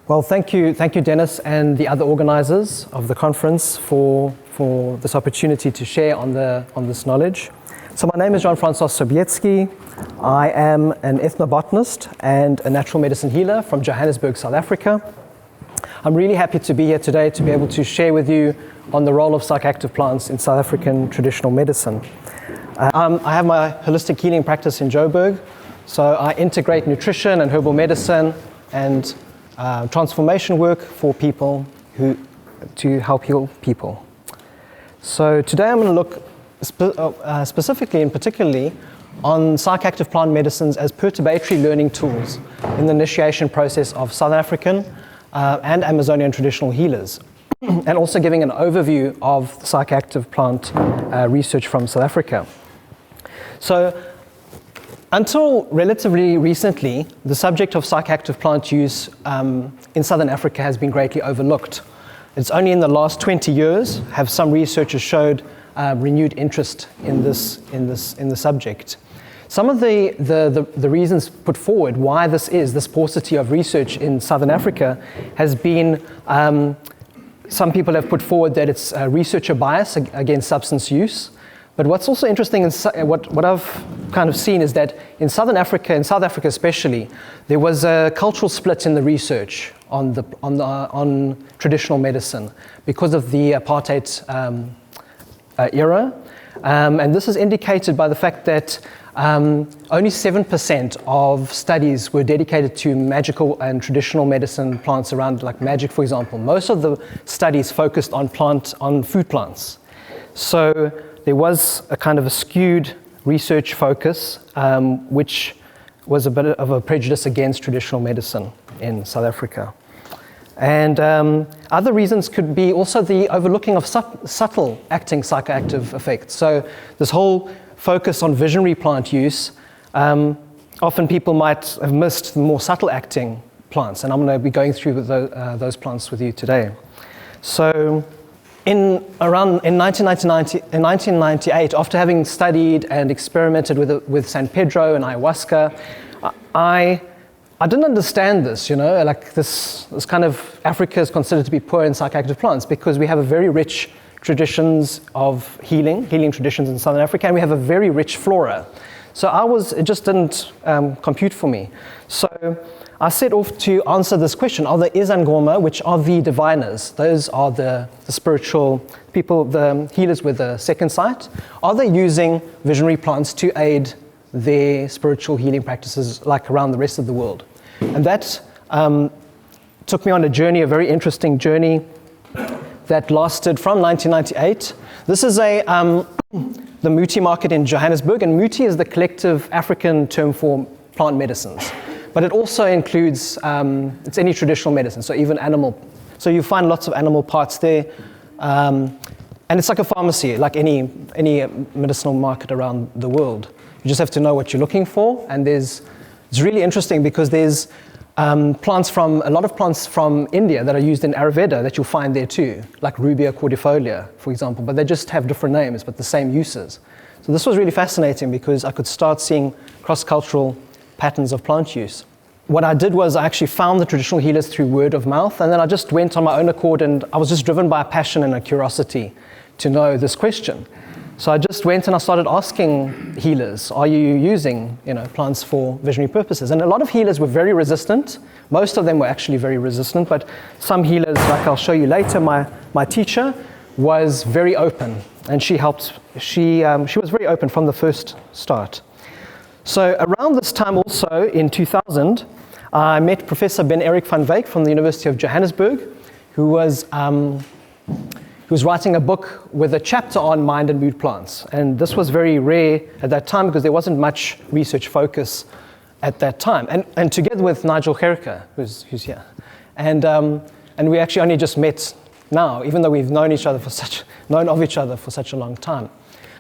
Well, thank you, Dennis, and the other organizers of the conference for this opportunity to share on this knowledge. So my name is Jean-Francois Sobiecki. I am an ethnobotanist and a natural medicine healer from Johannesburg, South Africa. I'm really happy to be here today to be able to share with you on the role of psychoactive plants in South African traditional medicine. I have my holistic healing practice in Joburg, so I integrate nutrition and herbal medicine and transformation work for people to help heal people. So today I'm going to look specifically and particularly on psychoactive plant medicines as perturbatory learning tools in the initiation process of South African and Amazonian traditional healers, and also giving an overview of psychoactive plant research from South Africa. So until relatively recently, the subject of psychoactive plant use in Southern Africa has been greatly overlooked. It's only in the last 20 years have some researchers showed renewed interest in the subject. Some of the reasons put forward why this paucity of research in Southern Africa has been, some people have put forward that it's researcher bias against substance use. But what's also interesting, what I've kind of seen is that in Southern Africa, in South Africa especially, there was a cultural split in the research on traditional medicine because of the apartheid era. And this is indicated by the fact that only 7% of studies were dedicated to magical and traditional medicine plants around, like magic, for example. Most of the studies focused on food plants. So there was a kind of a skewed research focus, which was a bit of a prejudice against traditional medicine in South Africa. And other reasons could be also the overlooking of subtle acting psychoactive effects. So this whole focus on visionary plant use, often people might have missed the more subtle acting plants, and I'm going to be going through those plants with you today. So in 1998, after having studied and experimented with San Pedro and Ayahuasca, I didn't understand this, like this kind of Africa is considered to be poor in psychoactive plants because we have a very rich traditions of healing traditions in Southern Africa, and we have a very rich flora. So it just didn't compute for me. So I set off to answer this question. Are the Izangoma, which are the diviners, those are the spiritual people, the healers with the second sight, are they using visionary plants to aid their spiritual healing practices like around the rest of the world? And that took me on a journey, a very interesting journey that lasted from 1998. This is the Muti market in Johannesburg, and Muti is the collective African term for plant medicines. But it also includes, it's any traditional medicine, so even animal. So you find lots of animal parts there. And it's like a pharmacy, like any medicinal market around the world. You just have to know what you're looking for. And it's really interesting because there's a lot of plants from India that are used in Ayurveda that you'll find there too, like Rubia cordifolia, for example, but they just have different names, but the same uses. So this was really fascinating because I could start seeing cross-cultural patterns of plant use. What I did was I actually found the traditional healers through word of mouth, and then I just went on my own accord, and I was just driven by a passion and a curiosity to know this question. So I just went and I started asking healers, are you using plants for visionary purposes? And a lot of healers were very resistant. Most of them were actually very resistant, but some healers, like I'll show you later, my teacher was very open, and she was very open from the first start. So around this time also, in 2000, I met Professor Ben Erik van Wyk from the University of Johannesburg, who was writing a book with a chapter on mind and mood plants. And this was very rare at that time because there wasn't much research focus at that time. And together with Nigel Gerke, who's here. And we actually only just met now, even though we've known of each other for such a long time.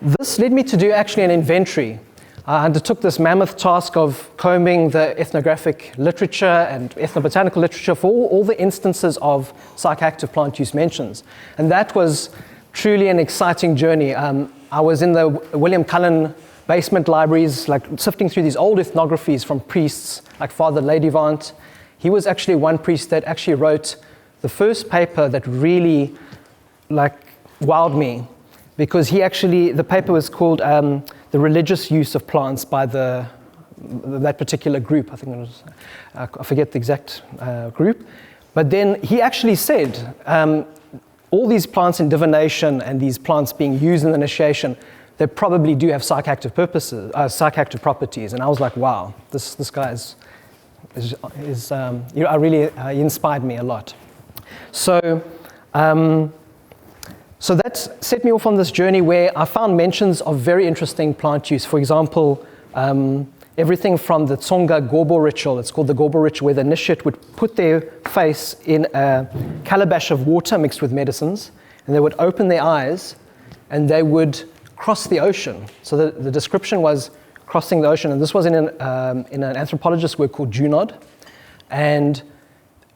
This led me to do actually an inventory. I undertook this mammoth task of combing the ethnographic literature and ethnobotanical literature for all the instances of psychoactive plant use mentions. And that was truly an exciting journey. I was in the William Cullen basement libraries, like sifting through these old ethnographies from priests like Father Ladivant. he was actually one priest that actually wrote the first paper that really wowed me, because the paper was called The Religious Use of Plants by that particular group. I think it was, I forget the exact group. But then he actually said, all these plants in divination and these plants being used in the initiation, they probably do have psychoactive properties. And I was like, wow, this guy he inspired me a lot. So that set me off on this journey where I found mentions of very interesting plant use. For example, everything from the Tsonga Gobo ritual, it's called the Gobo ritual, where the initiate would put their face in a calabash of water mixed with medicines, and they would open their eyes, and they would cross the ocean. So the description was crossing the ocean, and this was in an anthropologist's work called Junod. And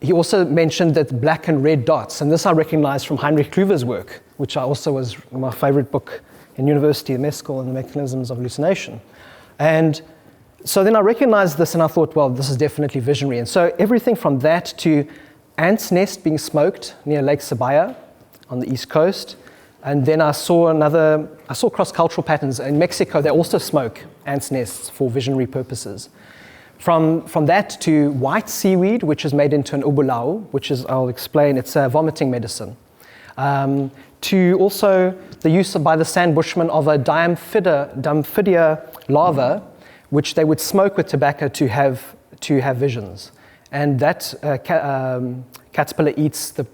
he also mentioned that black and red dots, and this I recognized from Heinrich Kluwer's work, which also was my favorite book in university, The Mescal and the Mechanisms of Hallucination. And so then I recognized this and I thought, well, this is definitely visionary. And so everything from that to ants' nest being smoked near Lake Sabaya on the East Coast. And then I saw cross-cultural patterns. In Mexico, they also smoke ants' nests for visionary purposes. From that to white seaweed, which is made into an Ubulawu, which is, I'll explain, it's a vomiting medicine. To also the use by the sand bushmen of a Diamphidia larva, which they would smoke with tobacco to have visions. And that caterpillar eats the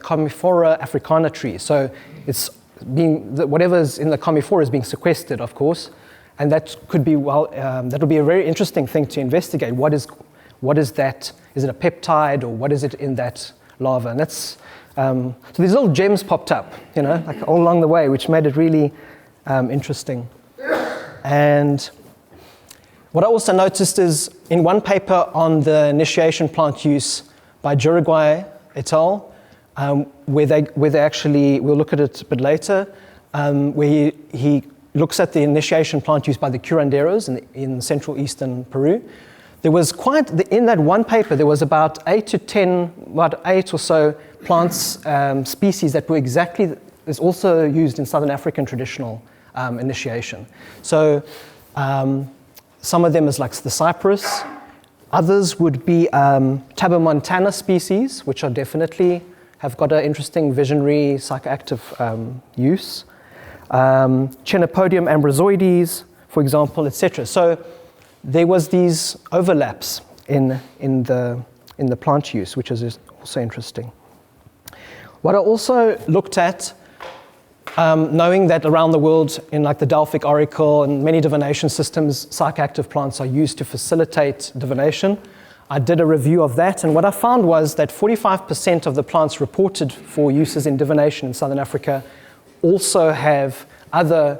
Commiphora africana tree. So it's whatever's in the Commiphora is being sequestered, of course. And that could be, that would be a very interesting thing to investigate. What is that? Is it a peptide, or what is it in that larva? And that's, so these little gems popped up, all along the way, which made it really interesting. And what I also noticed is in one paper on the initiation plant use by Uruguay et al., where they actually, we'll look at it a bit later, where he looks at the initiation plant use by the curanderos in central eastern Peru. There was in that one paper, there was about 8 or so plants, species that were is also used in Southern African traditional initiation. So some of them is like the cypress. Others would be Tabamontana species, which are definitely have got an interesting visionary psychoactive use. Chenopodium ambrosoides, for example, etc. So there was these overlaps in the plant use, which is also interesting. What I also looked at, knowing that around the world in like the Delphic Oracle and many divination systems, psychoactive plants are used to facilitate divination. I did a review of that, and what I found was that 45% of the plants reported for uses in divination in Southern Africa also have other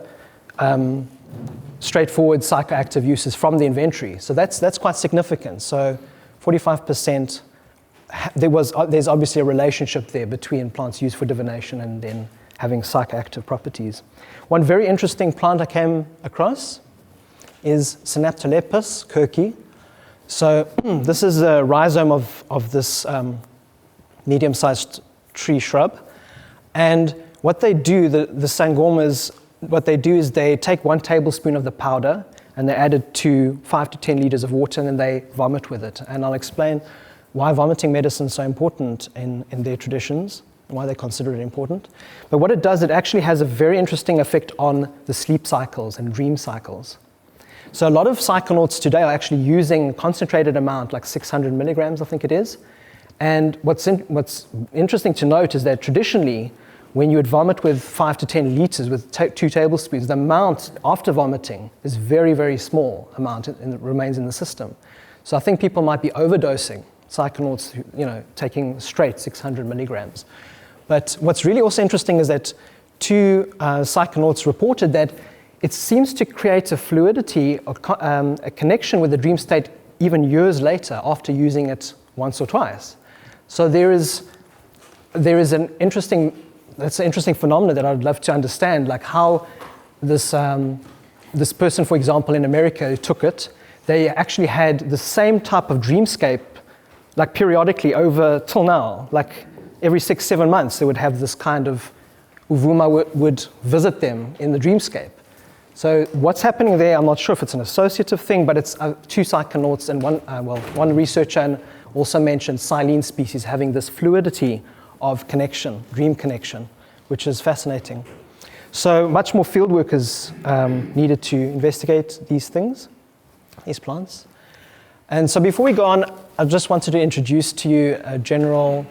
straightforward psychoactive uses from the inventory. So that's quite significant. So 45%, there's obviously a relationship there between plants used for divination and then having psychoactive properties. One very interesting plant I came across is Synaptolepis, kirkii. So this is a rhizome of this medium-sized tree shrub. And what they do, the sangomas, what they do is they take 1 tablespoon of the powder and they add it to 5 to 10 liters of water, and then they vomit with it. And I'll explain why vomiting medicine is so important in their traditions, why they consider it important. But what it does, it actually has a very interesting effect on the sleep cycles and dream cycles. So a lot of psychonauts today are actually using concentrated amount, like 600 milligrams, I think it is. And what's interesting to note is that traditionally, when you would vomit with 5 to 10 liters with 2 tablespoons, the amount after vomiting is very, very small amount and it remains in the system. So I think people might be overdosing psychonauts, taking straight 600 milligrams. But what's really also interesting is that 2 psychonauts reported that it seems to create a fluidity, a connection with the dream state even years later after using it once or twice. So there is an interesting phenomenon that I'd love to understand, like how this person, for example, in America who took it, they actually had the same type of dreamscape like periodically over till now, like every 6-7 months, they would have this kind of uvuma would visit them in the dreamscape. So what's happening there, I'm not sure if it's an associative thing, but it's two psychonauts and one researcher also mentioned silene species having this fluidity of connection, dream connection, which is fascinating. So much more field work is needed to investigate these things, these plants. And so before we go on, I just wanted to introduce to you a general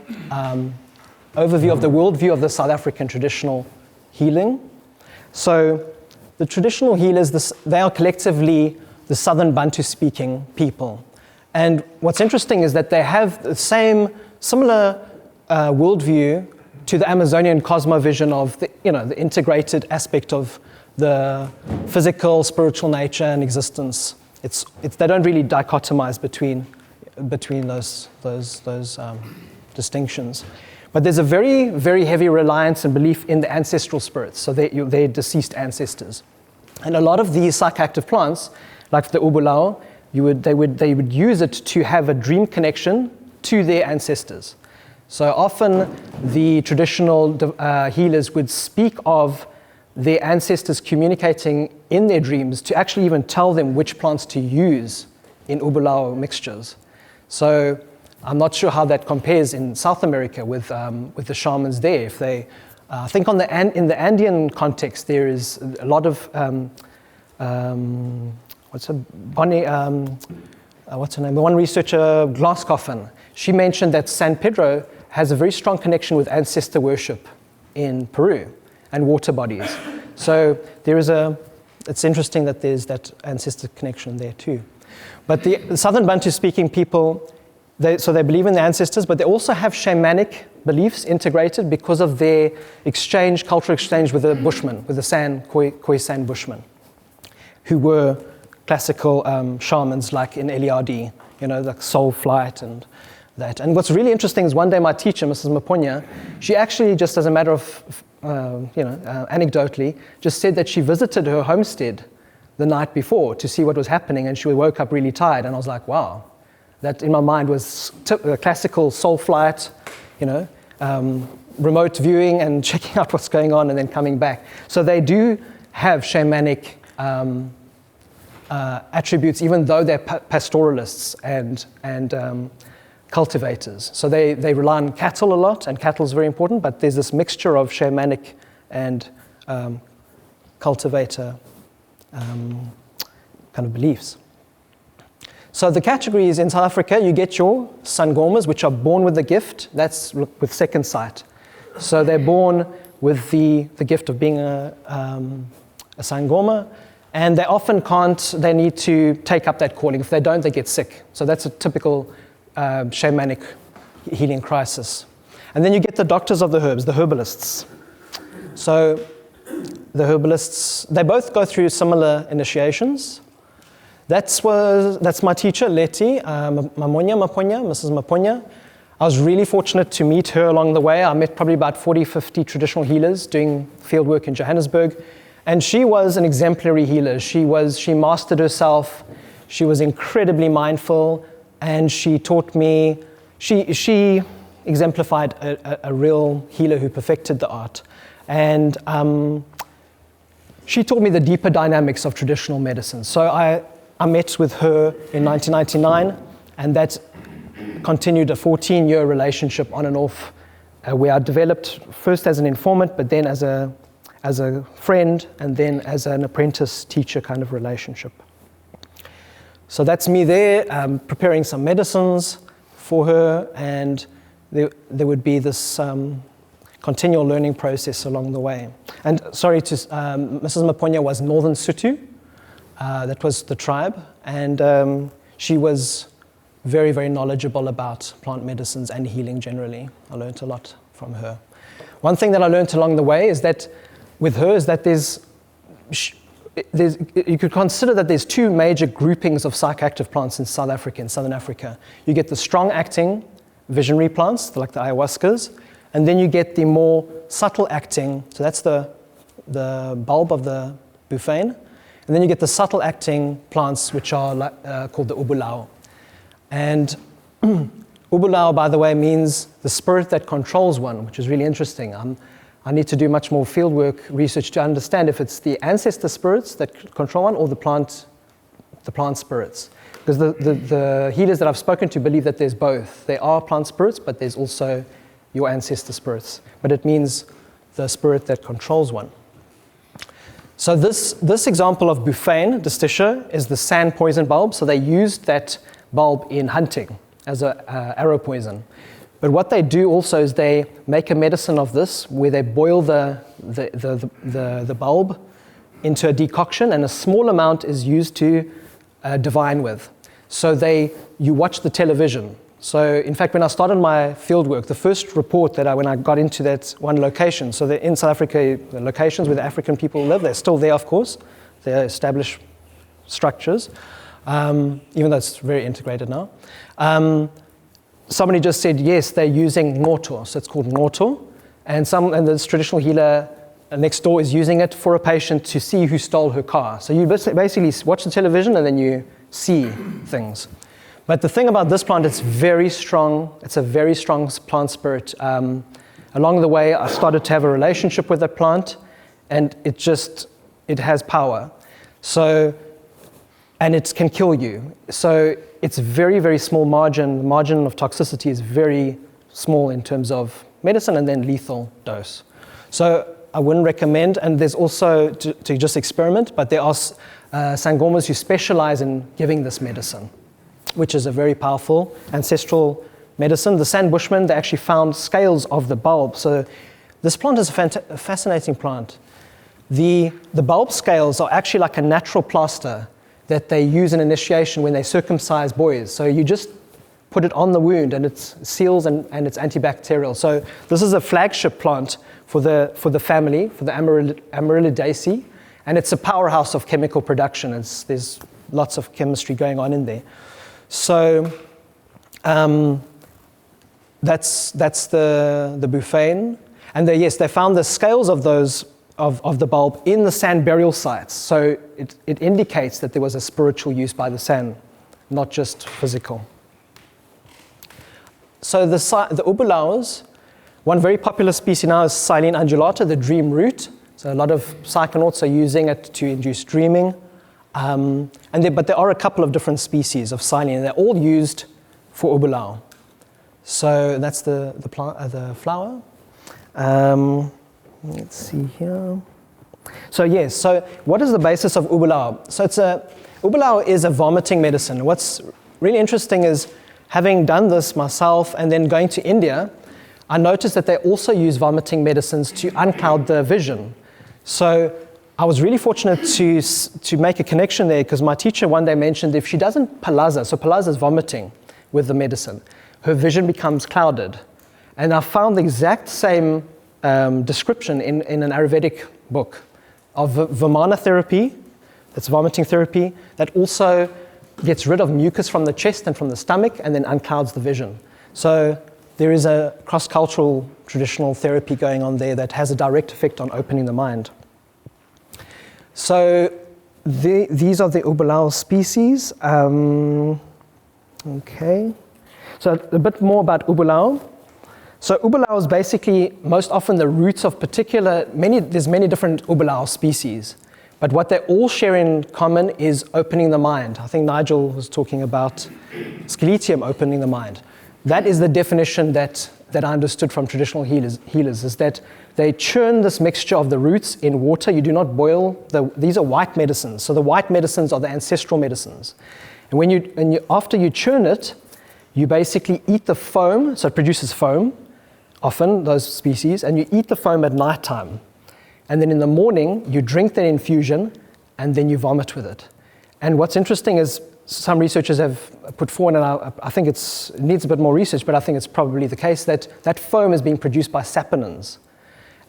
overview of the worldview of the South African traditional healing. So the traditional healers, they are collectively the Southern Bantu-speaking people. And what's interesting is that they have the similar worldview to the Amazonian cosmovision of the integrated aspect of the physical, spiritual nature and existence. They don't really dichotomize between those distinctions. But there's a very, very heavy reliance and belief in the ancestral spirits, so their deceased ancestors. And a lot of these psychoactive plants, like the Ubulawu, they would use it to have a dream connection to their ancestors. So often the traditional healers would speak of their ancestors communicating in their dreams to actually even tell them which plants to use in Ubulawu mixtures. So I'm not sure how that compares in South America with the shamans there. If they, I think in the Andean context, there is a lot of what's her name? The one researcher, Glasscoffin. She mentioned that San Pedro has a very strong connection with ancestor worship in Peru and water bodies. So it's interesting that there's that ancestor connection there too. But the Southern Bantu-speaking people, they believe in the ancestors, but they also have shamanic beliefs integrated because of their cultural exchange with the Bushmen, with the Khoisan Bushmen, who were classical shamans like in Eliade, like soul flight and that. And what's really interesting is one day my teacher, Mrs. Maponya, she actually, just as a matter of, anecdotally, just said that she visited her homestead the night before to see what was happening, and she woke up really tired. And I was like, wow, that in my mind was classical soul flight, remote viewing and checking out what's going on and then coming back. So they do have shamanic attributes, even though they're pastoralists and cultivators. So they rely on cattle a lot, and cattle is very important, but there's this mixture of shamanic and cultivator kind of beliefs. So the categories in South Africa, you get your sangomas, which are born with the gift. That's with second sight. So they're born with the gift of being a sangoma, and they often they need to take up that calling. If they don't, they get sick. So that's a typical shamanic healing crisis. And then you get the doctors of the herbs, the herbalists. So the herbalists, they both go through similar initiations. That's my teacher, Leti, Mrs. Maponya. I was really fortunate to meet her along the way. I met probably about 40, 50 traditional healers doing field work in Johannesburg. And she was an exemplary healer. She mastered herself. She was incredibly mindful. And she taught me, she exemplified a real healer who perfected the art. And she taught me the deeper dynamics of traditional medicine. So I met with her in 1999, and that continued a 14-year relationship on and off, where I developed first as an informant, but then as a friend, and then as an apprentice-teacher kind of relationship. So that's me there, preparing some medicines for her, and there would be this continual learning process along the way. And Mrs. Maponya was Northern Sotho. That was the tribe, and she was very, very knowledgeable about plant medicines and healing generally. I learned a lot from her. One thing that I learned along the way is that with her is that you could consider that there's two major groupings of psychoactive plants in South Africa, in Southern Africa. You get the strong-acting visionary plants, like the ayahuascas, and then you get the more subtle-acting, so that's the bulb of the bufane, and then you get the subtle-acting plants, which are called the Ubulawu. And Ubulawu, by the way, means the spirit that controls one, which is really interesting. I need to do much more fieldwork research to understand if it's the ancestor spirits that control one or the plant spirits. Because the healers that I've spoken to believe that there's both. There are plant spirits, but there's also your ancestor spirits. But it means the spirit that controls one. So this example of bufane, disticha, is the sand poison bulb. So they used that bulb in hunting as an arrow poison. But what they do also is they make a medicine of this where they boil the bulb into a decoction, and a small amount is used to divine with. So you watch the television. So in fact, when I started my fieldwork, the first report when I got into that one location, so in South Africa, the locations where the African people live, they're still there, of course. They're established structures, even though it's very integrated now. Somebody just said, yes, they're using ngoto, so it's called ngoto, and this traditional healer next door is using it for a patient to see who stole her car. So you basically watch the television and then you see things. But the thing about this plant, it's very strong. It's a very strong plant spirit. Along the way, I started to have a relationship with the plant, and it has power. So, and it can kill you. So it's very, very small margin. The margin of toxicity is very small in terms of medicine, and then lethal dose. So I wouldn't recommend, and there's also to just experiment, but there are sangomas who specialize in giving this medicine, which is a very powerful ancestral medicine. The San Bushmen, they actually found scales of the bulb. So this plant is a fascinating plant. The bulb scales are actually like a natural plaster that they use in initiation when they circumcise boys. So you just put it on the wound and it seals and it's antibacterial. So this is a flagship plant for the family, for the Amaryllidaceae, and it's a powerhouse of chemical production. There's lots of chemistry going on in there. So that's the bufane. And they found the scales of those of the bulb in the sand burial sites. So it indicates that there was a spiritual use by the sand, not just physical. So the Ubulawus, one very popular species now is Silene undulata, the dream root. So a lot of psychonauts are using it to induce dreaming. But there are a couple of different species of Silene. They're all used for Ubulawu. So that's the flower. Let's see here. So yes, so what is the basis of Ubulawu? So Ubulawu is a vomiting medicine. What's really interesting is, having done this myself and then going to India, I noticed that they also use vomiting medicines to uncloud the vision. So I was really fortunate to make a connection there, because my teacher one day mentioned if she doesn't palazza, so palazza is vomiting with the medicine, her vision becomes clouded. And I found the exact same description in an Ayurvedic book of vamana therapy, that's vomiting therapy, that also gets rid of mucus from the chest and from the stomach and then unclouds the vision. So there is a cross-cultural traditional therapy going on there that has a direct effect on opening the mind. So these are the Ubulawu species. Okay. So a bit more about Ubulawu. So Ubulawu is basically most often the roots of there's many different Ubulawu species, but what they all share in common is opening the mind. I think Nigel was talking about Sceletium opening the mind. That is the definition that I understood from traditional healers, is that they churn this mixture of the roots in water. You do not boil. These are white medicines. So the white medicines are the ancestral medicines. And after you churn it, you basically eat the foam, so it produces foam, often those species, and you eat the foam at nighttime. And then in the morning, you drink that infusion, and then you vomit with it. And what's interesting is some researchers have put forward, and I think it needs a bit more research, but I think it's probably the case that that foam is being produced by saponins.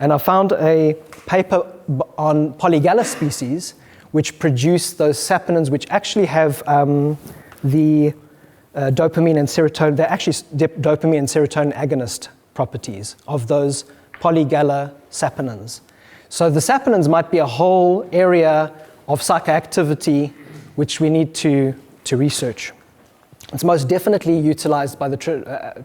And I found a paper on polygala species which produce those saponins, which actually have the dopamine and serotonin. They're actually dopamine and serotonin agonist properties of those polygala saponins. So the saponins might be a whole area of psychoactivity which we need to research. It's most definitely utilized by the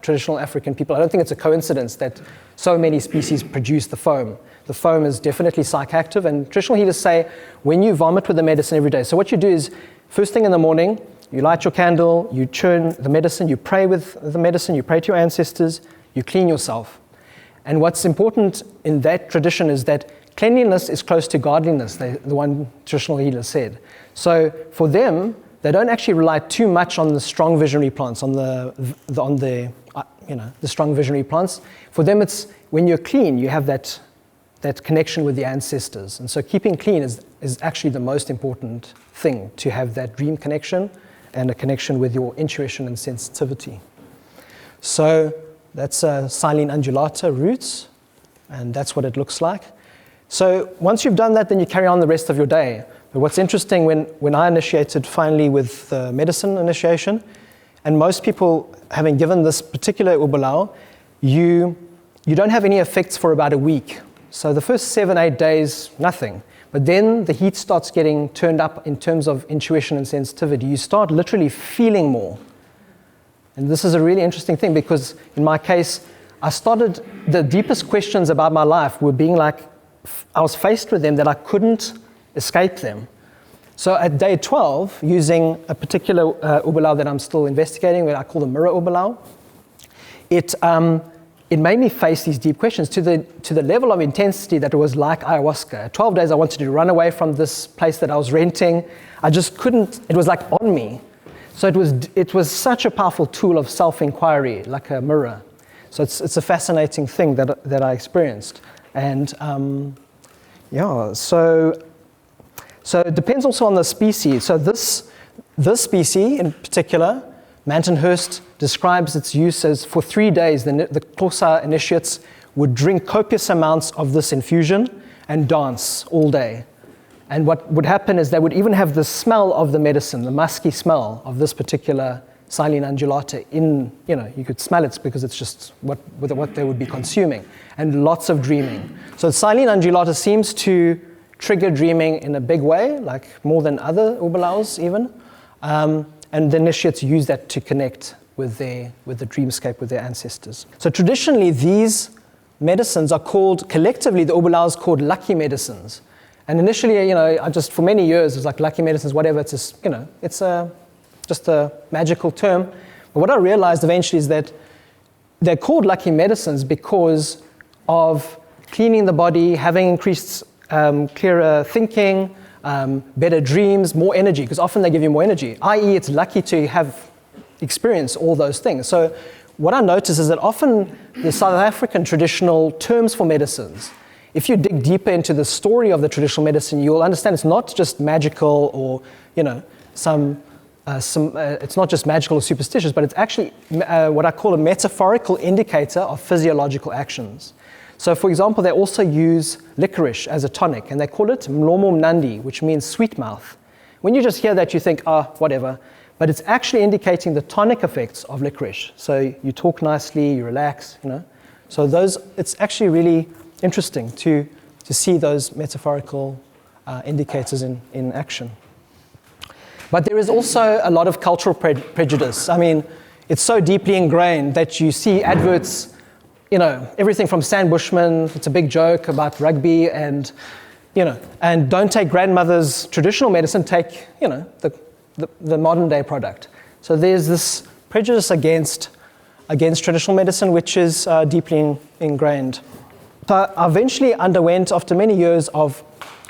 traditional African people. I don't think it's a coincidence that so many species produce the foam. The foam is definitely psychoactive, and traditional healers say when you vomit with the medicine every day, so what you do is, first thing in the morning, you light your candle, you churn the medicine, you pray with the medicine, you pray to your ancestors, you clean yourself. And what's important in that tradition is that cleanliness is close to godliness, the one traditional healer said. So for them, they don't actually rely too much on the strong visionary plants, on the strong visionary plants. For them, it's when you're clean, you have that connection with the ancestors. And so keeping clean is actually the most important thing, to have that dream connection and a connection with your intuition and sensitivity. So that's Silene undulata roots, and that's what it looks like. So once you've done that, then you carry on the rest of your day. But what's interesting, when I initiated finally with the medicine initiation, and most people having given this particular Ubulawu, you don't have any effects for about a week. So the first 7-8 days, nothing. But then the heat starts getting turned up in terms of intuition and sensitivity. You start literally feeling more. And this is a really interesting thing, because in my case, the deepest questions about my life were being like, I was faced with them that I couldn't escape them. So at day 12, using a particular Ubulawu that I'm still investigating, that I call the mirror Ubulawu, it made me face these deep questions to the level of intensity that it was like ayahuasca. At 12 days, I wanted to run away from this place that I was renting. I just couldn't. It was like on me. So it was such a powerful tool of self-inquiry, like a mirror. So it's a fascinating thing that I experienced. And so it depends also on the species. So this species in particular, Mantonhurst describes its use as for 3 days, the Xhosa initiates would drink copious amounts of this infusion and dance all day. And what would happen is they would even have the smell of the medicine, the musky smell of this particular Silene undulata you could smell it because it's just what they would be consuming, and lots of dreaming. So Silene undulata seems to trigger dreaming in a big way, like more than other Ubulawus even. And the initiates use that to connect with the dreamscape, with their ancestors. So traditionally, these medicines are called, collectively, the Ubulawus called lucky medicines. And initially, I just, for many years, it was like lucky medicines, whatever, it's just a magical term. But what I realized eventually is that they're called lucky medicines because of cleaning the body, having increased clearer thinking, better dreams, more energy, because often they give you more energy, i.e. it's lucky to have experienced all those things. So what I notice is that often the South African traditional terms for medicines, if you dig deeper into the story of the traditional medicine, you'll understand it's not just magical or, it's not just magical or superstitious, but it's actually what I call a metaphorical indicator of physiological actions. So for example, they also use licorice as a tonic, and they call it mlomo mnandi, which means sweet mouth. When you just hear that, you think, whatever. But it's actually indicating the tonic effects of licorice. So you talk nicely, you relax, So it's actually really interesting to see those metaphorical indicators in action. But there is also a lot of cultural prejudice. I mean, it's so deeply ingrained that you see adverts, everything from Stan Bushman, it's a big joke about rugby, and don't take grandmother's traditional medicine, take, the modern day product. So there's this prejudice against traditional medicine, which is deeply ingrained. So I eventually underwent, after many years of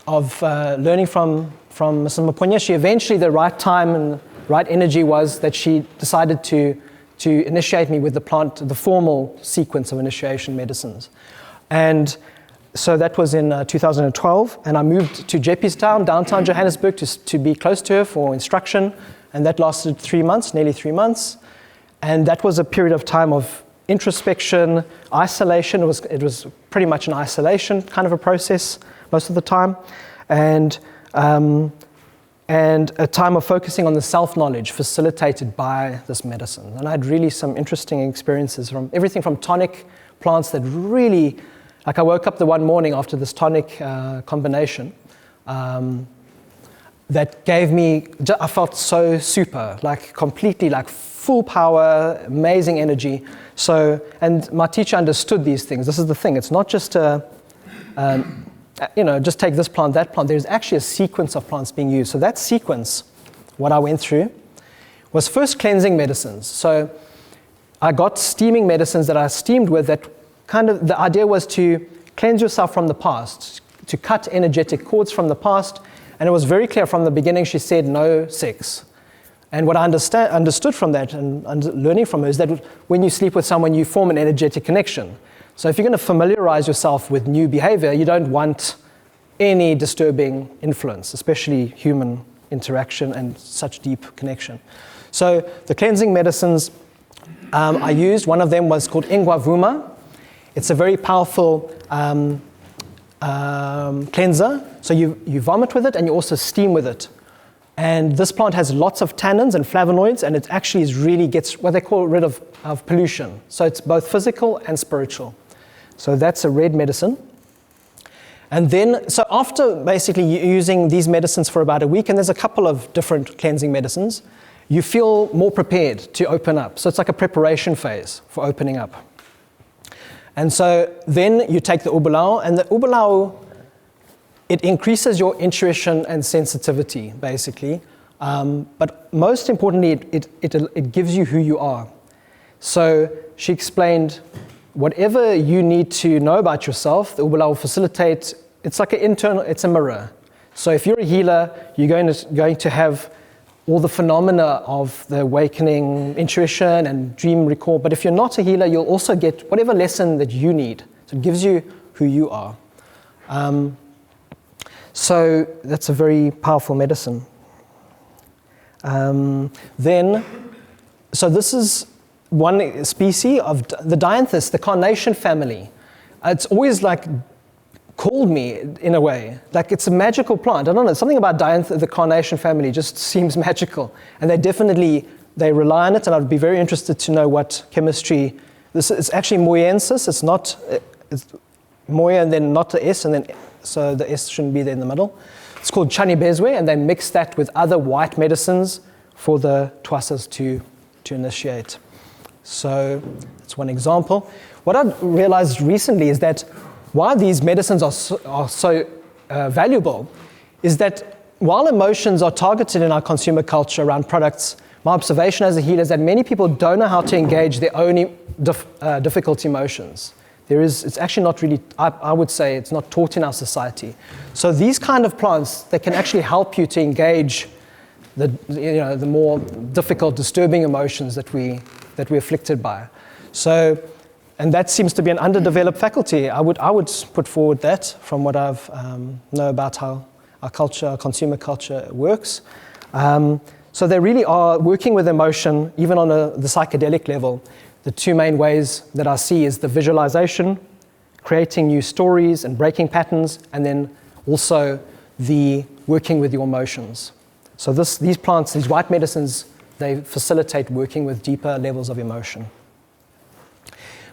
learning from Mrs. Maponya, eventually the right time and right energy was that she decided to initiate me with the formal sequence of initiation medicines. And so that was in 2012, and I moved to Jeppiestown, downtown Johannesburg, to be close to her for instruction, and that lasted 3 months, nearly 3 months. And that was a period of time of introspection, isolation. It was pretty much an isolation kind of a process most of the time, and a time of focusing on the self-knowledge facilitated by this medicine. And I had really some interesting experiences from everything from tonic plants that really, like I woke up the one morning after this tonic combination, that gave me, I felt so super, like completely like full power, amazing energy. So, and my teacher understood these things. This is the thing, it's not just just take this plant, that plant. There's actually a sequence of plants being used. So that sequence, what I went through, was first cleansing medicines. So I got steaming medicines that I steamed with that kind of, the idea was to cleanse yourself from the past, to cut energetic cords from the past. And it was very clear from the beginning, she said no sex. And what I understood from that and learning from her is that when you sleep with someone, you form an energetic connection. So if you're going to familiarize yourself with new behavior, you don't want any disturbing influence, especially human interaction and such deep connection. So the cleansing medicines I used, one of them was called Ingwavuma. It's a very powerful cleanser. So you vomit with it and you also steam with it. And this plant has lots of tannins and flavonoids, and it actually gets what they call rid of pollution. So it's both physical and spiritual. So that's a red medicine. And then, so after basically using these medicines for about a week, and there's a couple of different cleansing medicines, you feel more prepared to open up. So it's like a preparation phase for opening up. And so then you take the Ubulawu, and the Ubulawu, it increases your intuition and sensitivity, basically. But most importantly, it gives you who you are. So she explained, whatever you need to know about yourself, the Ubulawu will facilitate. It's like it's a mirror. So if you're a healer, you're going to have all the phenomena of the awakening, intuition and dream recall. But if you're not a healer, you'll also get whatever lesson that you need. So it gives you who you are. So that's a very powerful medicine. So this is one species of the Dianthus, the carnation family. It's always like called me in a way, like it's a magical plant. I don't know, something about Dianthus, the carnation family just seems magical. And they rely on it, and I'd be very interested to know what chemistry, this is actually mooisensis, it's moi and then not the S, and then so the S shouldn't be there in the middle. It's called chanibezwe, and they mix that with other white medicines for the twasas to initiate. So that's one example. What I've realized recently is that why these medicines are so valuable is that while emotions are targeted in our consumer culture around products, my observation as a healer is that many people don't know how to engage their own difficult emotions. It's actually not really, I would say it's not taught in our society. So these kind of plants, they can actually help you to engage the more difficult, disturbing emotions that we're afflicted by. So, and that seems to be an underdeveloped faculty. I would put forward that from what I've know about how our culture, our consumer culture works. So they really are working with emotion, even on the psychedelic level. The two main ways that I see is the visualization, creating new stories and breaking patterns, and then also the working with your emotions. So these plants, these white medicines, they facilitate working with deeper levels of emotion.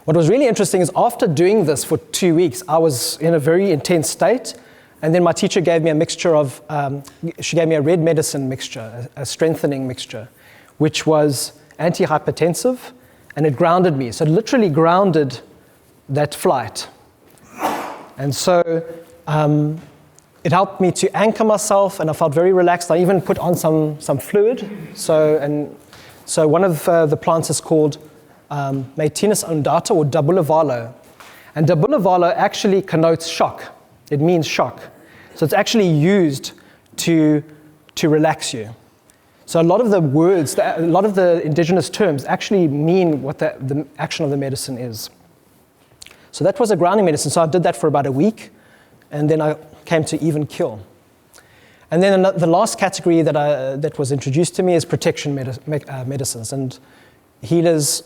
What was really interesting is after doing this for 2 weeks, I was in a very intense state, and then my teacher gave me a mixture of, she gave me a red medicine mixture, a strengthening mixture, which was antihypertensive, and it grounded me. So it literally grounded that flight. And so it helped me to anchor myself, and I felt very relaxed. I even put on some fluid. So one of the plants is called Maetinus undata, or Dabulavalo. And Dabulavalo actually connotes shock. It means shock. So it's actually used to relax you. So a lot of the words, a lot of the indigenous terms actually mean what the action of the medicine is. So that was a grounding medicine. So I did that for about a week, and then I came to even kill. And then the last category that was introduced to me is protection medicines. And healers,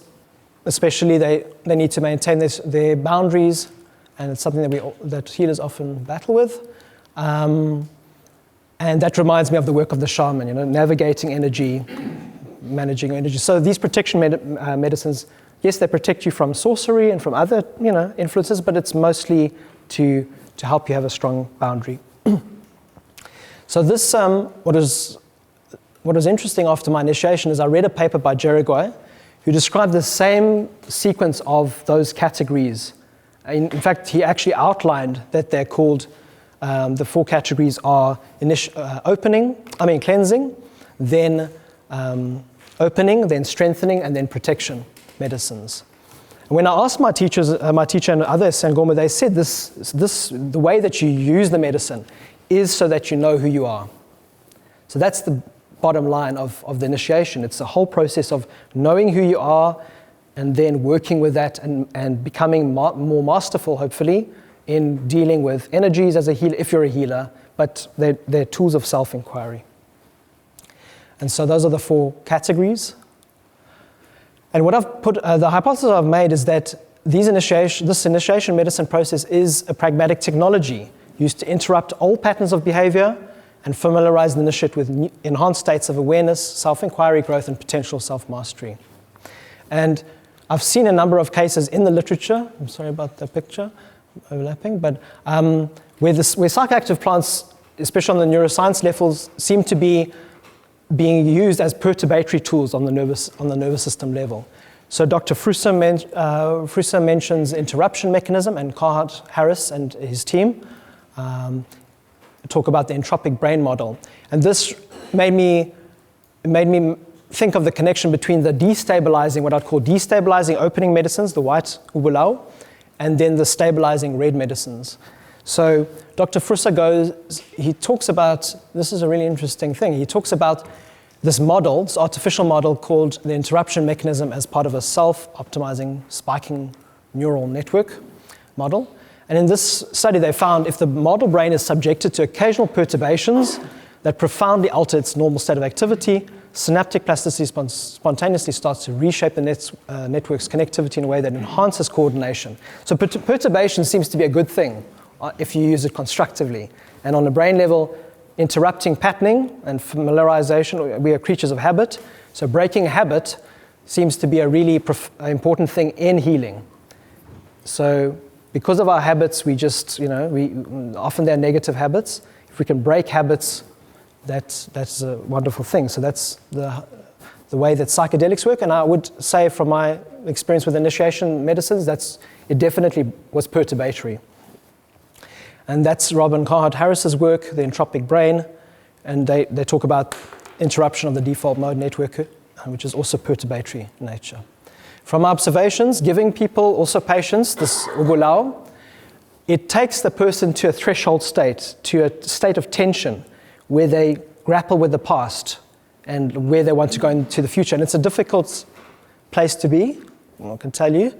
especially, they need to maintain their boundaries, and it's something that healers often battle with. And that reminds me of the work of the shaman, navigating energy, managing energy. So these protection medicines, yes, they protect you from sorcery and from other, influences, but it's mostly to help you have a strong boundary. So this, what was interesting after my initiation is I read a paper by Jerigoy who described the same sequence of those categories. In fact, he actually outlined that they're called, the 4 categories are cleansing, then opening, then strengthening, and then protection medicines. And when I asked my teacher and other Sangoma, they said the way that you use the medicine is so that you know who you are. So that's the bottom line of the initiation. It's the whole process of knowing who you are and then working with that and becoming more masterful, hopefully, in dealing with energies as a healer, if you're a healer, but they're tools of self-inquiry. And so those are the 4 categories. And what I've put, the hypothesis I've made is that this initiation medicine process is a pragmatic technology used to interrupt old patterns of behavior and familiarize the initiate with enhanced states of awareness, self-inquiry, growth, and potential self-mastery. And I've seen a number of cases in the literature, I'm sorry about the picture, overlapping, but where psychoactive plants, especially on the neuroscience levels, seem to be being used as perturbatory tools on the nervous system level. So Dr. Frusser mentions interruption mechanism, and Carhart Harris and his team talk about the entropic brain model. And this made me think of the connection between the destabilizing, what I'd call destabilizing opening medicines, the white Ubulawu, and then the stabilizing red medicines. So Dr. Frusser he talks about, this is a really interesting thing, he talks about this model, this artificial model called the interruption mechanism as part of a self-optimizing spiking neural network model. And in this study they found if the model brain is subjected to occasional perturbations that profoundly alter its normal state of activity, synaptic plasticity spontaneously starts to reshape the network's connectivity in a way that enhances coordination. So perturbation seems to be a good thing if you use it constructively. And on a brain level, interrupting patterning and familiarization, we are creatures of habit, so breaking a habit seems to be a really important thing in healing. So because of our habits, we often they're negative habits. If we can break habits, that's a wonderful thing. So that's the way that psychedelics work, and I would say from my experience with initiation medicines, it definitely was perturbatory. And that's Robin Carhart Harris's work, the entropic brain, and they talk about interruption of the default mode network, which is also perturbatory in nature. From observations, giving people, also patients, this Ubulawu, it takes the person to a threshold state, to a state of tension, where they grapple with the past and where they want to go into the future. And it's a difficult place to be, I can tell you.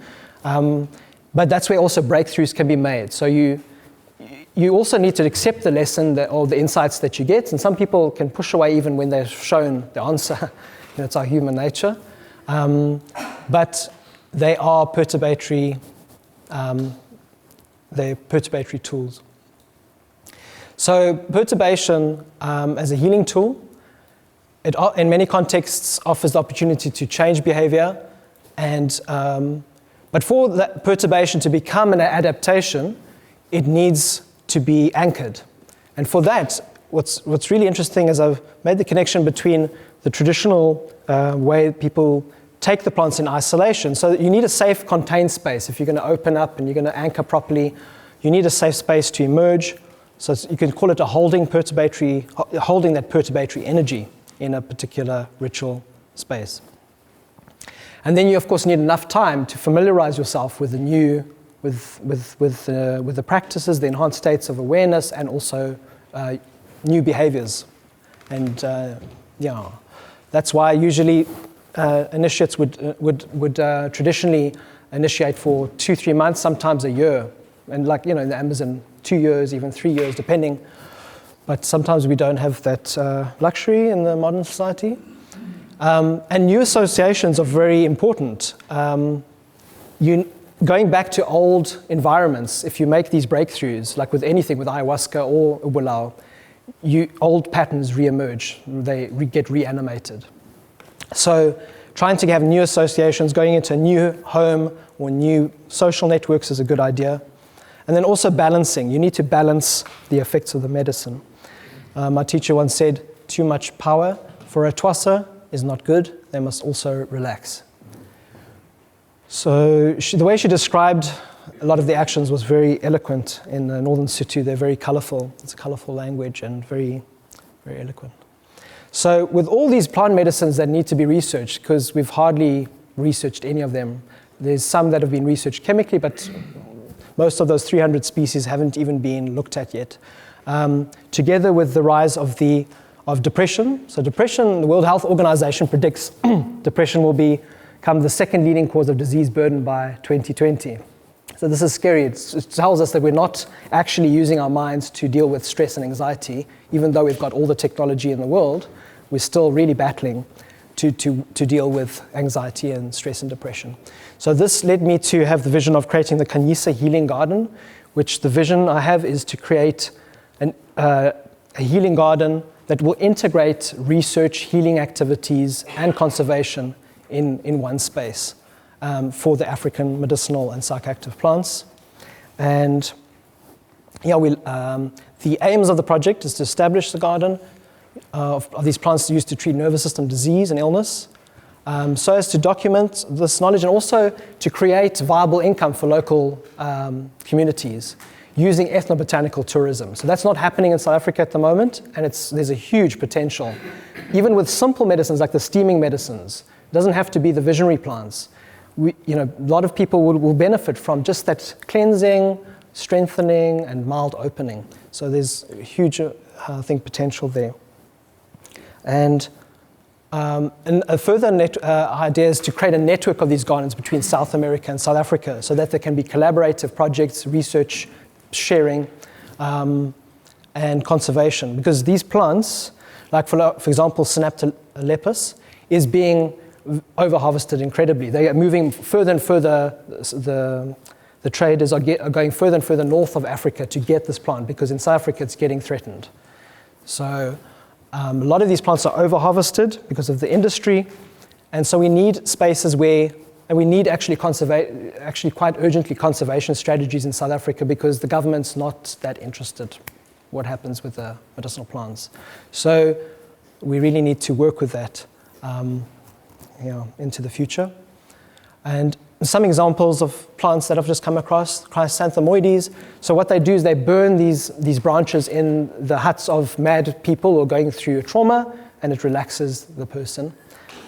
But that's where also breakthroughs can be made. So you also need to accept the lesson or the insights that you get. And some people can push away even when they're shown the answer. It's our human nature. But they are perturbatory. They're perturbatory tools. So perturbation as a healing tool, it in many contexts offers the opportunity to change behavior, but for that perturbation to become an adaptation, it needs to be anchored. And for that, what's really interesting is I've made the connection between the traditional way people take the plants in isolation. So that you need a safe, contained space. If you're going to open up and you're going to anchor properly, you need a safe space to emerge. So you can call it holding that perturbatory energy in a particular ritual space. And then you, of course, need enough time to familiarize yourself with the new, with the practices, the enhanced states of awareness, and also new behaviors. And that's why usually initiates would traditionally initiate for 2-3 months, sometimes a year, and in the Amazon, 2 years, even 3 years, depending. But sometimes we don't have that luxury in the modern society. And new associations are very important. Going back to old environments, if you make these breakthroughs, like with anything, with ayahuasca or Ubulawu, old patterns re-emerge, they get reanimated. So trying to have new associations, going into a new home or new social networks is a good idea. And then also balancing. You need to balance the effects of the medicine. My teacher once said, too much power for a twasser is not good. They must also relax. So the way she described a lot of the actions was very eloquent in Northern Sotho. They're very colorful. It's a colorful language and very, very eloquent. So with all these plant medicines that need to be researched, because we've hardly researched any of them, there's some that have been researched chemically, but most of those 300 species haven't even been looked at yet. Together with the rise of depression. So depression, the World Health Organization predicts depression will become the second leading cause of disease burden by 2020. So this is scary. It tells us that we're not actually using our minds to deal with stress and anxiety. Even though we've got all the technology in the world, we're still really battling to deal with anxiety and stress and depression. So this led me to have the vision of creating the Kanyisa Healing Garden, which the vision I have is to create a healing garden that will integrate research, healing activities, and conservation in one space for the African medicinal and psychoactive plants. And yeah, the aims of the project is to establish the garden of these plants used to treat nervous system disease and illness, so as to document this knowledge and also to create viable income for local communities using ethnobotanical tourism. So that's not happening in South Africa at the moment, and there's a huge potential. Even with simple medicines like the steaming medicines, it doesn't have to be the visionary plants. A lot of people will benefit from just that cleansing, strengthening, and mild opening. So there's a huge, I think, potential there. And a further idea is to create a network of these gardens between South America and South Africa so that there can be collaborative projects, research, sharing, and conservation. Because these plants, like for example, Synaptolepis, is being over-harvested incredibly. They are moving further and further. The traders are going further and further north of Africa to get this plant because in South Africa it's getting threatened. So a lot of these plants are over-harvested because of the industry, and so we need spaces where, and we need actually quite urgently conservation strategies in South Africa because the government's not that interested what happens with the medicinal plants. So we really need to work with that into the future. And some examples of plants that I've just come across, chrysanthemoides. So what they do is they burn these branches in the huts of mad people who are going through a trauma, and it relaxes the person.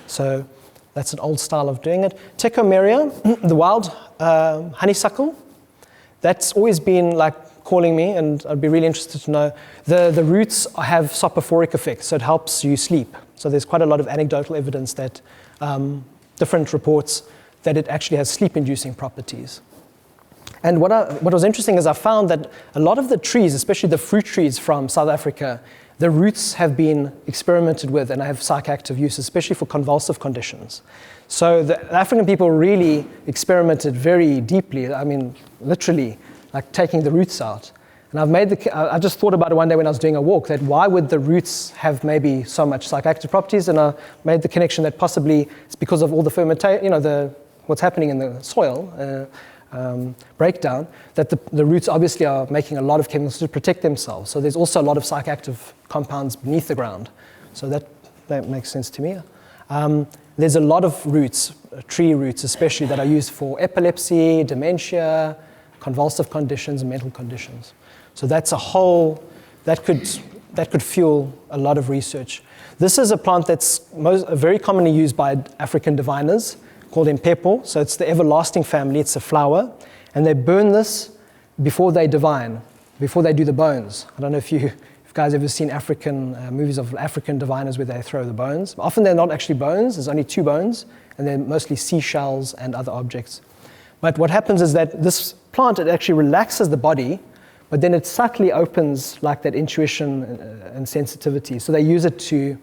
So that's an old style of doing it. Techomeria, the wild honeysuckle, that's always been like calling me, and I'd be really interested to know. The roots have soporific effects, so it helps you sleep. So there's quite a lot of anecdotal evidence that different reports that it actually has sleep-inducing properties. And what was interesting is I found that a lot of the trees, especially the fruit trees from South Africa, the roots have been experimented with and have psychoactive use, especially for convulsive conditions. So the African people really experimented very deeply, I mean, literally, like taking the roots out. And I just thought about it one day when I was doing a walk, that why would the roots have maybe so much psychoactive properties? And I made the connection that possibly it's because of all the fermentation, what's happening in the soil, breakdown, that the roots obviously are making a lot of chemicals to protect themselves. So there's also a lot of psychoactive compounds beneath the ground. So that makes sense to me. There's a lot of roots, tree roots especially, that are used for epilepsy, dementia, convulsive conditions, and mental conditions. So that's that could fuel a lot of research. This is a plant that's very commonly used by African diviners, called Imphepho. So it's the everlasting family, it's a flower, and they burn this before they divine, before they do the bones. I don't know if you guys ever seen African movies of African diviners where they throw the bones. Often they're not actually bones, there's only 2 bones, and they're mostly seashells and other objects. But what happens is that this plant, it actually relaxes the body, but then it subtly opens like that intuition and sensitivity. So they use it to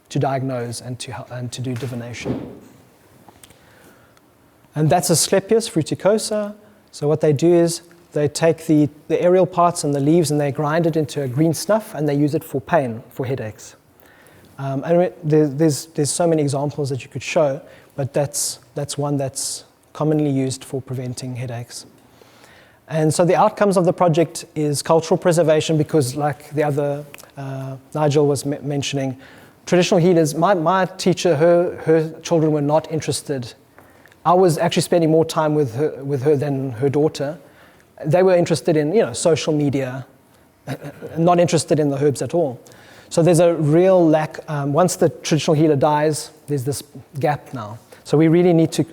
diagnose and to do divination. And that's Asclepias fruticosa. So what they do is they take the aerial parts and the leaves and they grind it into a green snuff and they use it for pain, for headaches. And there's so many examples that you could show, but that's one that's commonly used for preventing headaches. And so the outcomes of the project is cultural preservation, because like the other Nigel was mentioning, traditional healers, my teacher, her children were not interested. I was actually spending more time with her than her daughter. They were interested in, social media, not interested in the herbs at all. So there's a real lack. Once the traditional healer dies, there's this gap now. So we really need to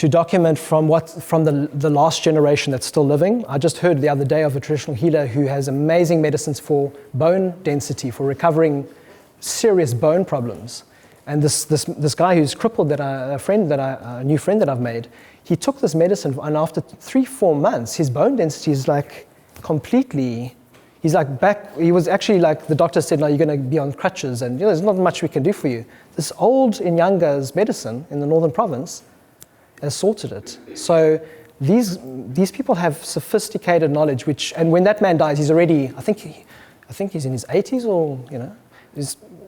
document from the last generation that's still living. I just heard the other day of a traditional healer who has amazing medicines for bone density, for recovering serious bone problems. And this guy who's crippled, a new friend that I've made, he took this medicine, and after 3-4 months, his bone density is like completely. He's like back. He was actually like, the doctor said, "No, you're going to be on crutches, and there's not much we can do for you." This old Inyanga's medicine in the Northern Province has sorted it. So these people have sophisticated knowledge. And when that man dies, he's already. I think he's in his 80s, or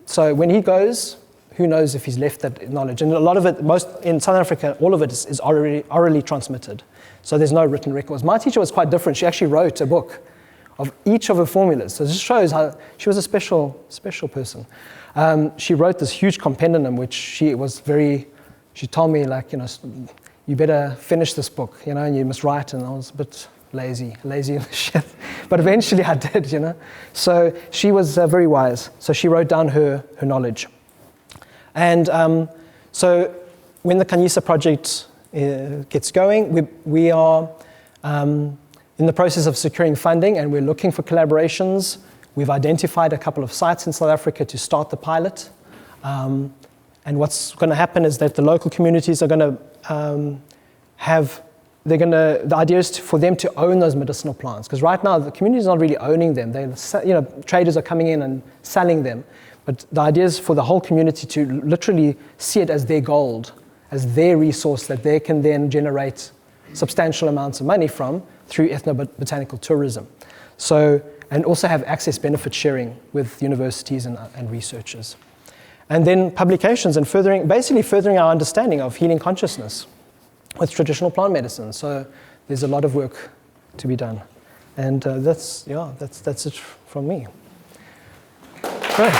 So when he goes, who knows if he's left that knowledge? And a lot of it, in Southern Africa, all of it is orally transmitted. So there's no written records. My teacher was quite different. She actually wrote a book of each of her formulas. So this shows how she was a special person. She wrote this huge compendium, which she told me, like, you better finish this book, and you must write. And I was a bit lazy as shit. But eventually I did, So she was very wise. So she wrote down her knowledge. And so when the Kanyisa project gets going, we are in the process of securing funding, and we're looking for collaborations. We've identified a couple of sites in South Africa to start the pilot. And what's going to happen is that the local communities are going to the idea is for them to own those medicinal plants. Because right now, the community is not really owning them. Traders are coming in and selling them. But the idea is for the whole community to literally see it as their gold, as their resource that they can then generate substantial amounts of money from through ethnobotanical tourism. So, and also have access benefit sharing with universities and researchers. And then publications and basically furthering our understanding of healing consciousness with traditional plant medicine. So there's a lot of work to be done. And that's it from me. Great.